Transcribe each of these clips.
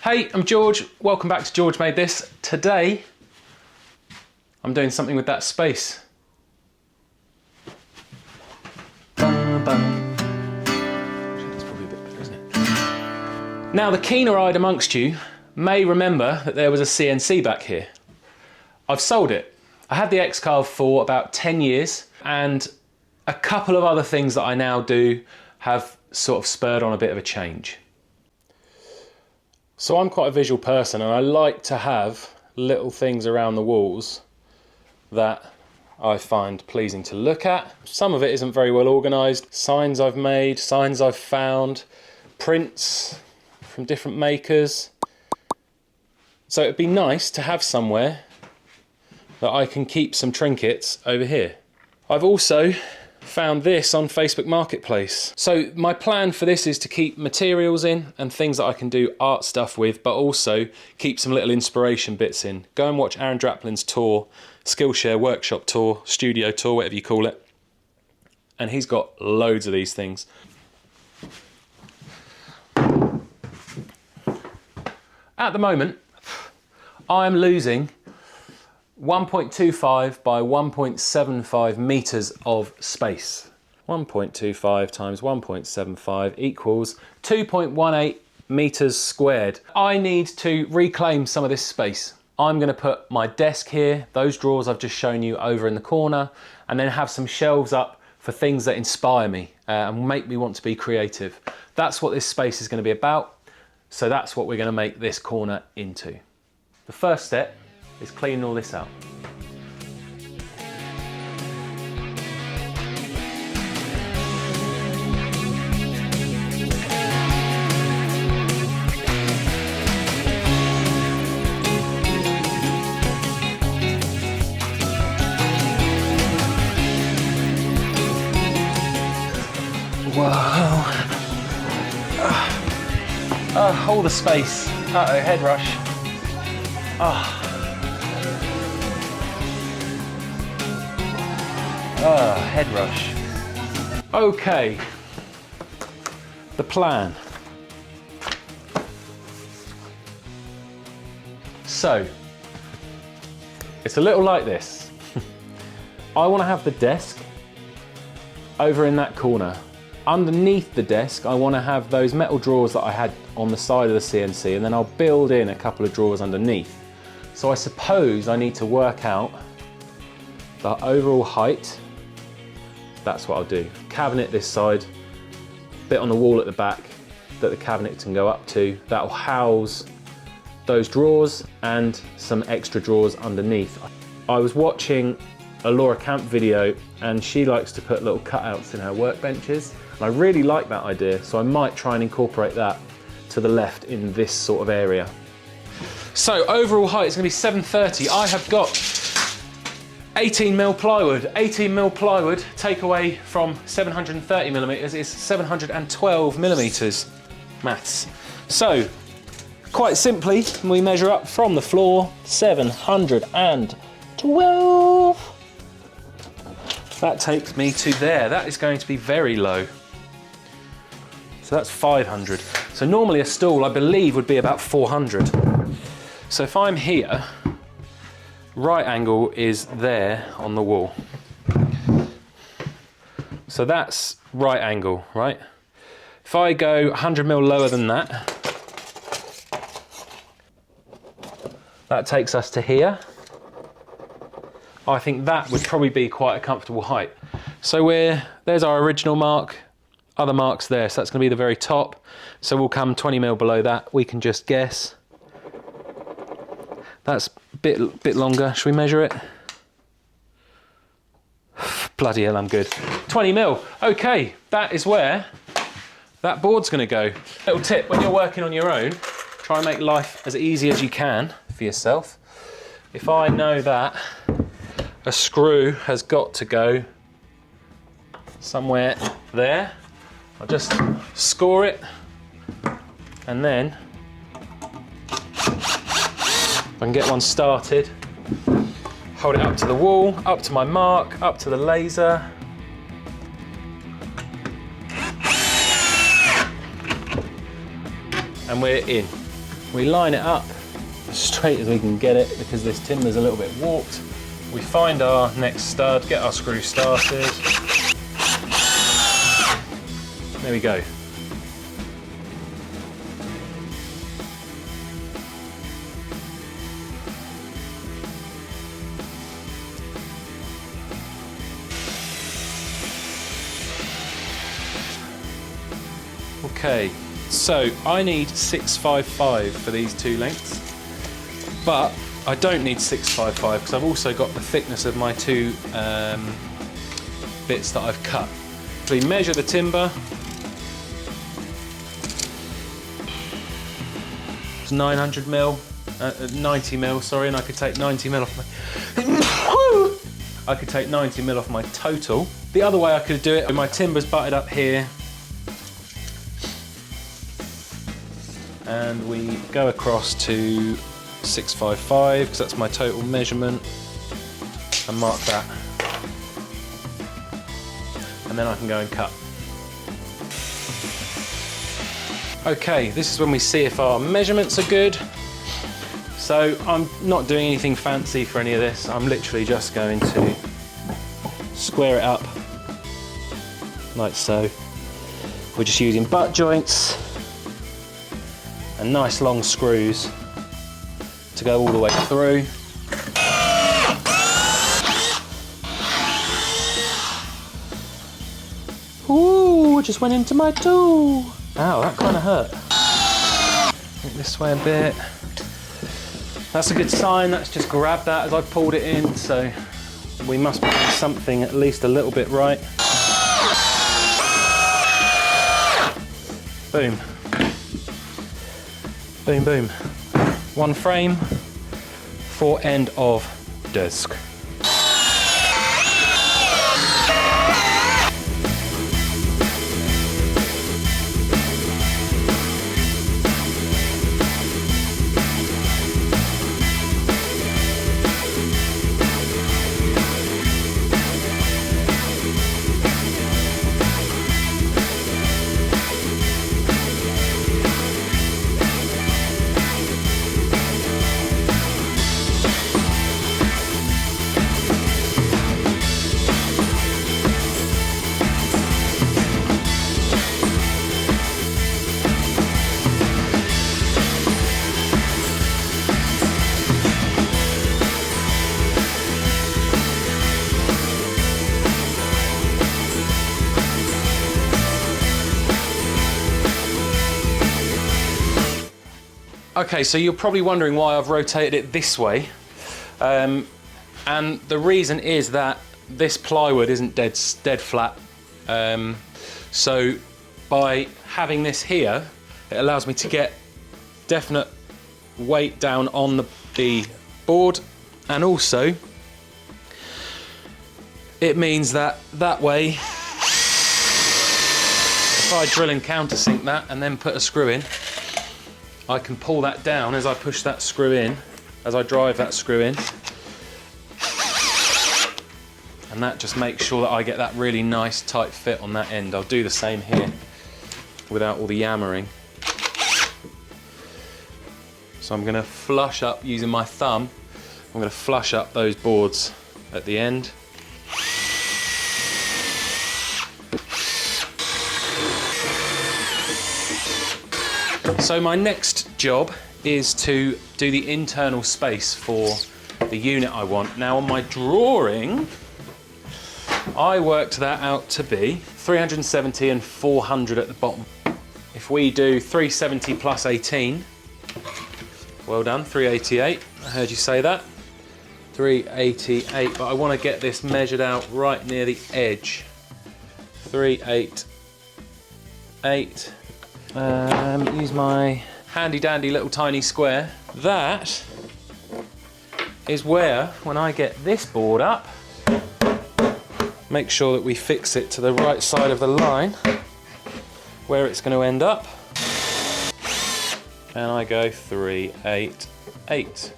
Hey, I'm George. Welcome back to George Made This. Today, I'm doing something with that space. Bum, bum. That's probably a bit better, isn't it? Now, the keener-eyed amongst you may remember that there was a CNC back here. I've sold it. I had the X-Carve for about 10 years, and a couple of other things that I now do have sort of spurred on a bit of a change. So I'm quite a visual person, and I like to have little things around the walls that I find pleasing to look at. Some of it isn't very well organised. Signs I've made, signs I've found, prints from different makers. So it'd be nice to have somewhere that I can keep some trinkets over here. I've also found this on Facebook Marketplace. So my plan for this is to keep materials in and things that I can do art stuff with, but also keep some little inspiration bits in. Go and watch Aaron Draplin's tour, Skillshare workshop tour, studio tour, whatever you call it. And he's got loads of these things. At the moment, I'm losing 1.25 by 1.75 meters of space. 1.25 times 1.75 equals 2.18 meters squared. I need to reclaim some of this space. I'm going to put my desk here, those drawers I've just shown you over in the corner, and then have some shelves up for things that inspire me and make me want to be creative. That's what this space is going to be about. So that's what we're going to make this corner into. The first step is cleaning all this out. Whoa. All the space. Uh-oh, head rush. Head rush. Okay, the plan. So, it's a little like this. I want to have the desk over in that corner. Underneath the desk, I want to have those metal drawers that I had on the side of the CNC, and then I'll build in a couple of drawers underneath. So I suppose I need to work out the overall height. That's what I'll do. Cabinet this side, bit on the wall at the back that the cabinet can go up to. That'll house those drawers and some extra drawers underneath. I was watching a Laura Camp video, and she likes to put little cutouts in her workbenches. And I really like that idea, so I might try and incorporate that to the left in this sort of area. So overall height is going to be 730. I have got 18mm plywood. 18mm plywood, take away from 730mm is 712mm. Maths. So, quite simply, we measure up from the floor, 712. That takes me to there. That is going to be very low. So that's 500. So normally a stool, I believe, would be about 400. So if I'm here, right angle is there on the wall. So that's right angle, right? If I go 100mm lower than that, that takes us to here. I think that would probably be quite a comfortable height. So there's our original mark, other marks there, so that's going to be the very top. So we'll come 20mm below that. We can just guess. That's a bit longer. Should we measure it? Bloody hell, I'm good. 20mm. Okay, that is where that board's going to go. Little tip, when you're working on your own, try and make life as easy as you can for yourself. If I know that a screw has got to go somewhere there, I'll just score it, and then I can get one started, hold it up to the wall, up to my mark, up to the laser. And we're in. We line it up as straight as we can get it because this timber's a little bit warped. We find our next stud, get our screw started. There we go. Okay, so I need 655 for these two lengths, but I don't need 655 because I've also got the thickness of my two bits that I've cut. So we measure the timber. It's 900 mil, 90 mil, sorry, and I could take 90 mil off my I could take 90 mil off my total. The other way I could do it, my timber's butted up here, and we go across to 655 because that's my total measurement, and mark that, and then I can go and cut. Okay, this is when we see if our measurements are good. So I'm not doing anything fancy for any of this. I'm literally just going to square it up like so. We're just using butt joints and nice long screws to go all the way through. Ooh, just went into my toe. Ow, that kind of hurt. Look this way a bit. That's a good sign. That's just grabbed that as I pulled it in, so we must be doing something at least a little bit right. Boom. Boom, boom. One frame for end of desk. Okay, so you're probably wondering why I've rotated it this way. And the reason is that this plywood isn't dead flat. So by having this here, it allows me to get definite weight down on the board, and also it means that way, if I drill and countersink that and then put a screw in, I can pull that down as I push that screw in, as I drive that screw in. And that just makes sure that I get that really nice tight fit on that end. I'll do the same here without all the yammering. So I'm gonna flush up using my thumb. I'm gonna flush up those boards at the end. So my next job is to do the internal space for the unit I want. Now on my drawing, I worked that out to be 370 and 400 at the bottom. If we do 370 plus 18, well done, 388, I heard you say that. 388, but I want to get this measured out right near the edge. 388. Use my handy dandy little tiny square. That is where, when I get this board up, make sure that we fix it to the right side of the line where it's going to end up. And I go 388.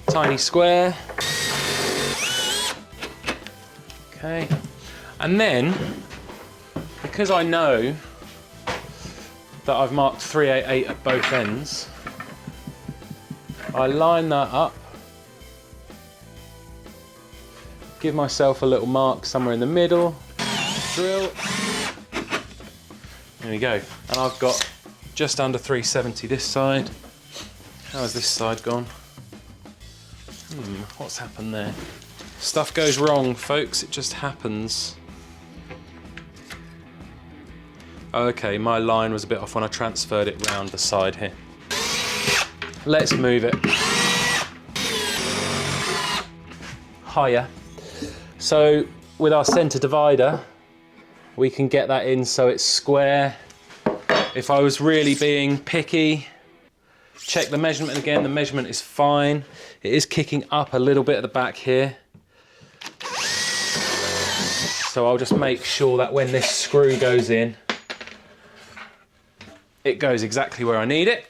Tiny square. Okay. And then, because I know that I've marked 388 at both ends, I line that up, give myself a little mark somewhere in the middle, drill, there we go. And I've got just under 370 this side. How has this side gone? What's happened there? Stuff goes wrong, folks, it just happens. Okay, my line was a bit off when I transferred it round the side here. Let's move it higher. So with our centre divider, we can get that in so it's square. If I was really being picky, check the measurement again, the measurement is fine. It is kicking up a little bit at the back here. So I'll just make sure that when this screw goes in, it goes exactly where I need it.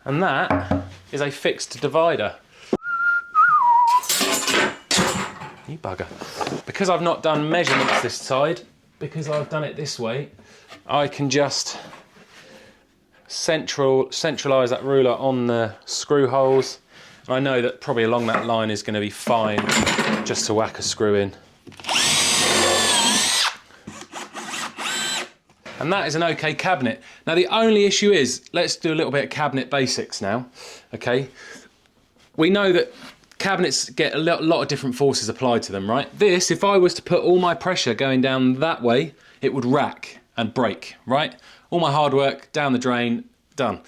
And that is a fixed divider. You bugger. Because I've not done measurements this side, because I've done it this way, I can just centralise that ruler on the screw holes. And I know that probably along that line is going to be fine just to whack a screw in. And that is an okay cabinet. Now the only issue is, let's do a little bit of cabinet basics now, okay? We know that cabinets get a lot of different forces applied to them, right? This, if I was to put all my pressure going down that way, it would rack and break, right? All my hard work down the drain, done.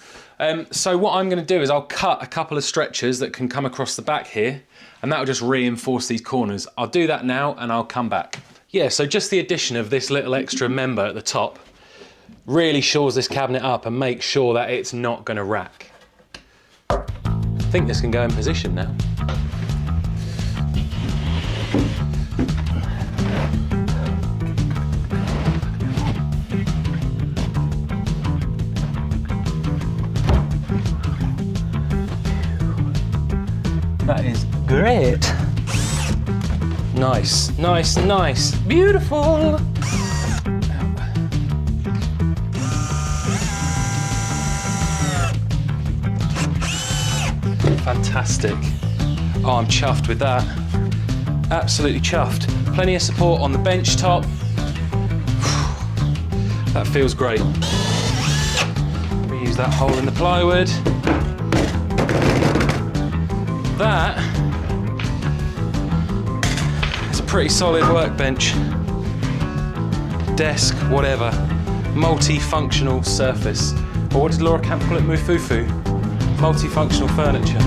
So what I'm gonna do is I'll cut a couple of stretchers that can come across the back here, and that'll just reinforce these corners. I'll do that now and I'll come back. Yeah, so just the addition of this little extra member at the top really shores this cabinet up and makes sure that it's not gonna rack. I think this can go in position now. That is great. Nice, nice, nice. Beautiful. Fantastic. Oh, I'm chuffed with that. Absolutely chuffed. Plenty of support on the bench top. That feels great. Reuse that hole in the plywood. That is a pretty solid workbench. Desk, whatever. Multi-functional surface. Or what did Laura Camp call it? Mufufu. Multifunctional furniture.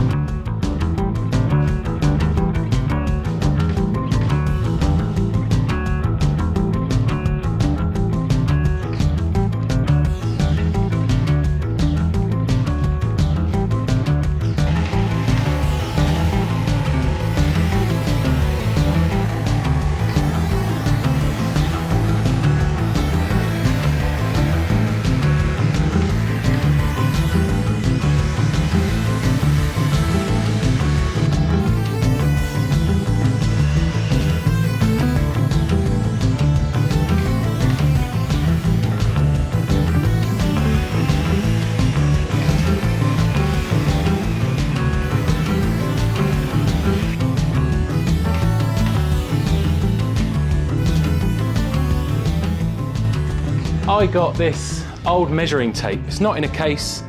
I got this old measuring tape. It's not in a case.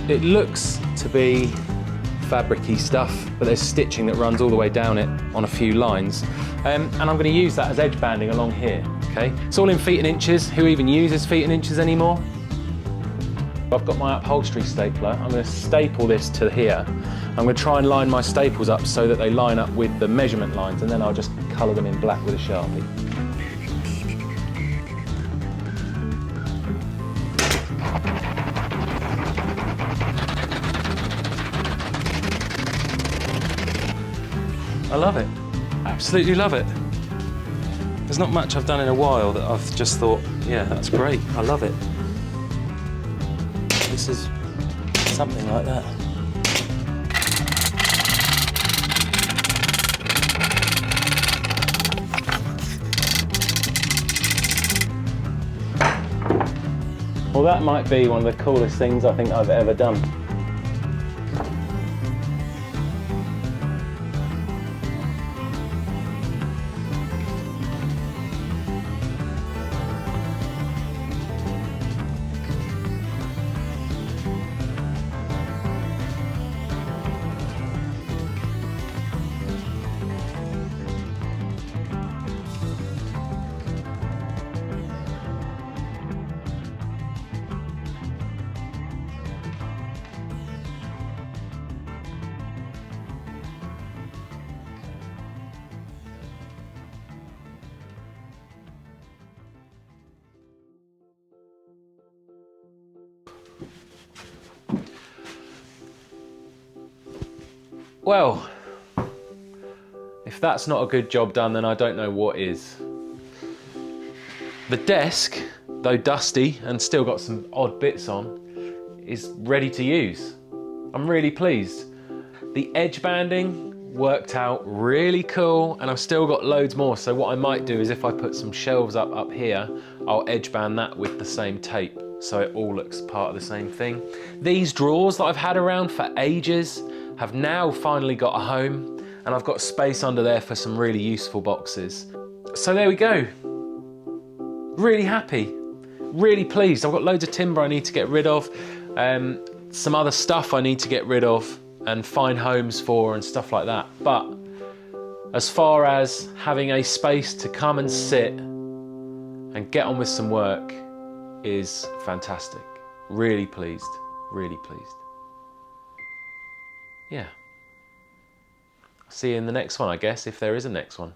It looks to be fabric-y stuff, but there's stitching that runs all the way down it on a few lines. And I'm going to use that as edge banding along here, okay? It's all in feet and inches. Who even uses feet and inches anymore? I've got my upholstery stapler. I'm going to staple this to here. I'm going to try and line my staples up so that they line up with the measurement lines, and then I'll just colour them in black with a Sharpie. I love it. Absolutely love it. There's not much I've done in a while that I've just thought, yeah, that's great. I love it. This is something like that. Well, that might be one of the coolest things I think I've ever done. Well, if that's not a good job done, then I don't know what is. The desk, though dusty and still got some odd bits on, is ready to use. I'm really pleased. The edge banding worked out really cool, and I've still got loads more. So what I might do is if I put some shelves up here, I'll edge band that with the same tape so it all looks part of the same thing. These drawers that I've had around for ages have now finally got a home, and I've got space under there for some really useful boxes. So there we go. Really happy, really pleased. I've got loads of timber I need to get rid of, some other stuff I need to get rid of and find homes for and stuff like that. But as far as having a space to come and sit and get on with some work is fantastic. Really pleased, really pleased. Yeah. See you in the next one, I guess, if there is a next one.